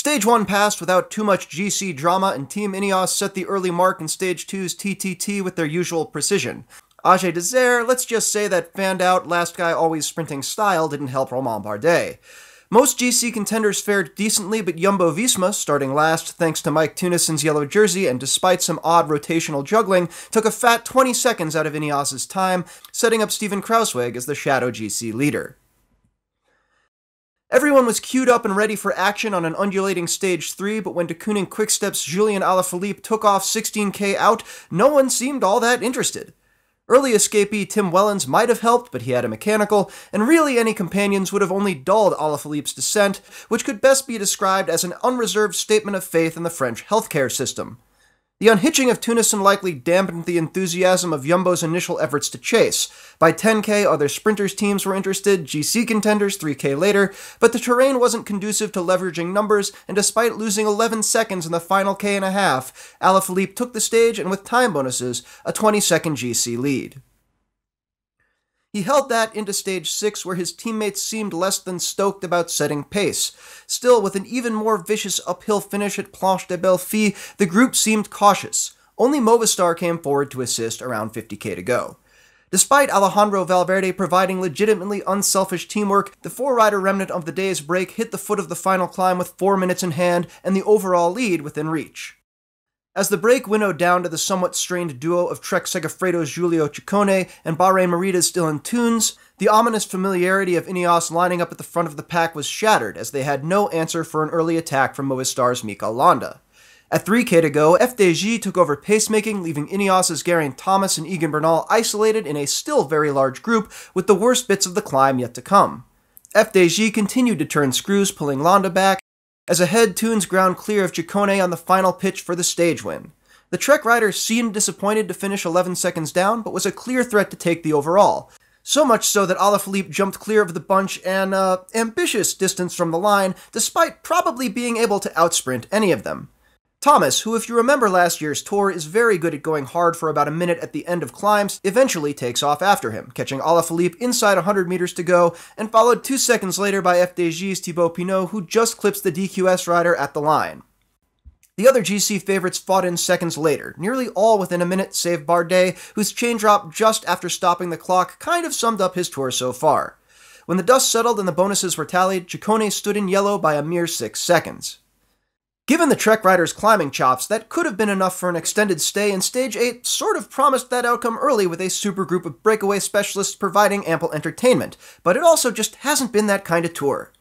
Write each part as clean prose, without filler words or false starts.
Stage 1 passed without too much GC drama, and Team Ineos set the early mark in Stage 2's TTT with their usual precision. Age Desert, let's just say that fanned out, last guy always sprinting style didn't help Romain Bardet. Most GC contenders fared decently, but Jumbo-Visma, starting last thanks to Mike Tunison's yellow jersey and despite some odd rotational juggling, took a fat 20 seconds out of Ineos' time, setting up Steven Kruijswijk as the shadow GC leader. Everyone was queued up and ready for action on an undulating Stage 3, but when de Kooning Quickstep's Julian Alaphilippe took off 16k out, no one seemed all that interested. Early escapee Tim Wellens might have helped, but he had a mechanical, and really any companions would have only dulled Alaphilippe's descent, which could best be described as an unreserved statement of faith in the French healthcare system. The unhitching of Tunison likely dampened the enthusiasm of Jumbo's initial efforts to chase. By 10k, other sprinters' teams were interested, GC contenders 3k later, but the terrain wasn't conducive to leveraging numbers, and despite losing 11 seconds in the final k and a half, Alaphilippe took the stage and with time bonuses, a 20-second GC lead. He held that into Stage 6, where his teammates seemed less than stoked about setting pace. Still, with an even more vicious uphill finish at Planche des Belles Filles, the group seemed cautious. Only Movistar came forward to assist around 50k to go. Despite Alejandro Valverde providing legitimately unselfish teamwork, the four-rider remnant of the day's break hit the foot of the final climb with 4 minutes in hand and the overall lead within reach. As the break winnowed down to the somewhat strained duo of Trek Segafredo's Giulio Ciccone and Bahrain Merita's Dylan Teuns, the ominous familiarity of Ineos lining up at the front of the pack was shattered as they had no answer for an early attack from Movistar's Mikel Landa. At 3k to go, FDJ took over pacemaking, leaving Ineos' Geraint Thomas and Egan Bernal isolated in a still very large group with the worst bits of the climb yet to come. FDJ continued to turn screws, pulling Landa back, as ahead, Teuns ground clear of Ciccone on the final pitch for the stage win. The Trek rider seemed disappointed to finish 11 seconds down, but was a clear threat to take the overall. So much so that Alaphilippe jumped clear of the bunch an ambitious distance from the line, despite probably being able to outsprint any of them. Thomas, who if you remember last year's tour is very good at going hard for about a minute at the end of climbs, eventually takes off after him, catching Alaphilippe inside 100 meters to go, and followed 2 seconds later by FDJ's Thibaut Pinot, who just clips the DQS rider at the line. The other GC favorites fought in seconds later, nearly all within a minute save Bardet, whose chain drop just after stopping the clock kind of summed up his tour so far. When the dust settled and the bonuses were tallied, Ciccone stood in yellow by a mere 6 seconds. Given the Trek rider's climbing chops, that could have been enough for an extended stay, and Stage 8 sort of promised that outcome early with a supergroup of breakaway specialists providing ample entertainment, but it also just hasn't been that kind of tour.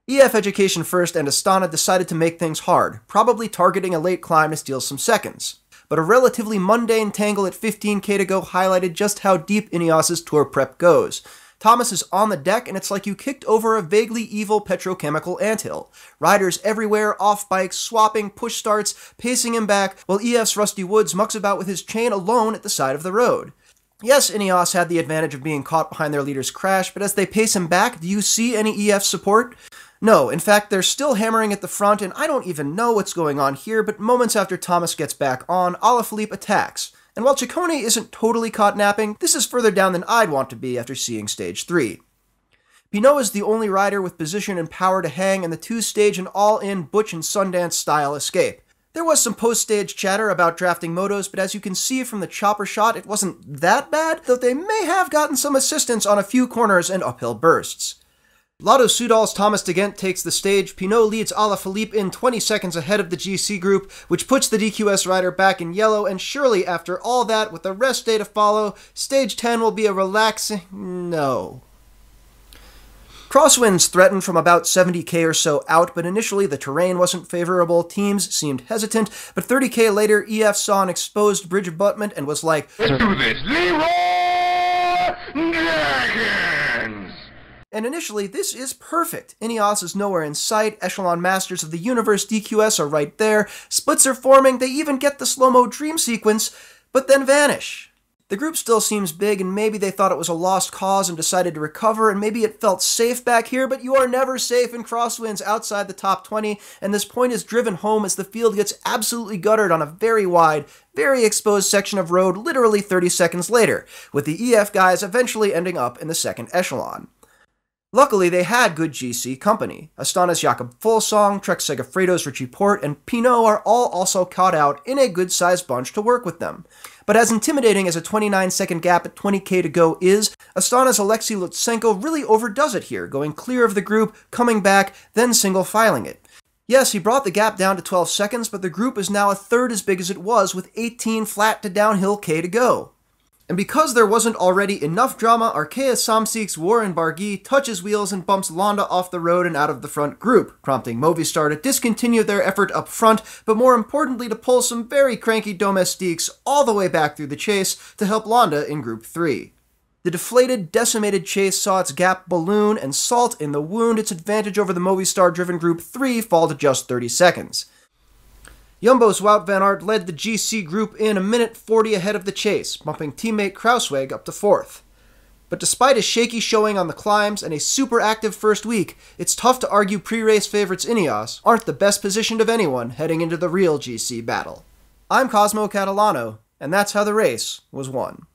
EF Education First and Astana decided to make things hard, probably targeting a late climb to steal some seconds. But a relatively mundane tangle at 15k to go highlighted just how deep Ineos' tour prep goes. Thomas is on the deck, and it's like you kicked over a vaguely evil petrochemical anthill. Riders everywhere, off bikes, swapping, push starts, pacing him back, while EF's Rusty Woods mucks about with his chain alone at the side of the road. Yes, Ineos had the advantage of being caught behind their leader's crash, but as they pace him back, do you see any EF support? No, in fact, they're still hammering at the front, and I don't even know what's going on here, but moments after Thomas gets back on, Alaphilippe attacks. And while Ciccone isn't totally caught napping, this is further down than I'd want to be after seeing Stage 3. Pinot is the only rider with position and power to hang, and the two stage an all-in Butch and Sundance style escape. There was some post-stage chatter about drafting motos, but as you can see from the chopper shot, it wasn't that bad, though they may have gotten some assistance on a few corners and uphill bursts. Lotto Soudal's Thomas de Gendt takes the stage. Pinot leads Alaphilippe in 20 seconds ahead of the GC group, which puts the DQS rider back in yellow, and surely after all that, with the rest day to follow, Stage 10 will be a relaxing... no. Crosswinds threatened from about 70k or so out, but initially the terrain wasn't favorable, teams seemed hesitant, but 30k later, EF saw an exposed bridge abutment and was like, "Let's do this, Leroy Dragons!" And initially, this is perfect. Ineos is nowhere in sight, Echelon Masters of the Universe DQS are right there, splits are forming, they even get the slow-mo dream sequence, but then vanish. The group still seems big, and maybe they thought it was a lost cause and decided to recover, and maybe it felt safe back here, but you are never safe in crosswinds outside the top 20, and this point is driven home as the field gets absolutely guttered on a very wide, very exposed section of road literally 30 seconds later, with the EF guys eventually ending up in the second echelon. Luckily, they had good GC company. Astana's Jakob Fuglsang, Trek Segafredo's Richie Porte, and Pinot are all also caught out in a good-sized bunch to work with them. But as intimidating as a 29-second gap at 20k to go is, Astana's Alexei Lutsenko really overdoes it here, going clear of the group, coming back, then single-filing it. Yes, he brought the gap down to 12 seconds, but the group is now a third as big as it was, with 18 flat to downhill k to go. And because there wasn't already enough drama, Arkea Samsik's Warren Barguil touches wheels and bumps Landa off the road and out of the front group, prompting Movistar to discontinue their effort up front, but more importantly to pull some very cranky domestiques all the way back through the chase to help Landa in Group 3. The deflated, decimated chase saw its gap balloon, and salt in the wound, its advantage over the Movistar-driven Group 3 fall to just 30 seconds. Jumbo's Wout van Aert led the GC group in a minute 40 ahead of the chase, bumping teammate Kruiswijk up to 4th. But despite a shaky showing on the climbs and a super active first week, it's tough to argue pre-race favorites Ineos aren't the best positioned of anyone heading into the real GC battle. I'm Cosmo Catalano, and that's how the race was won.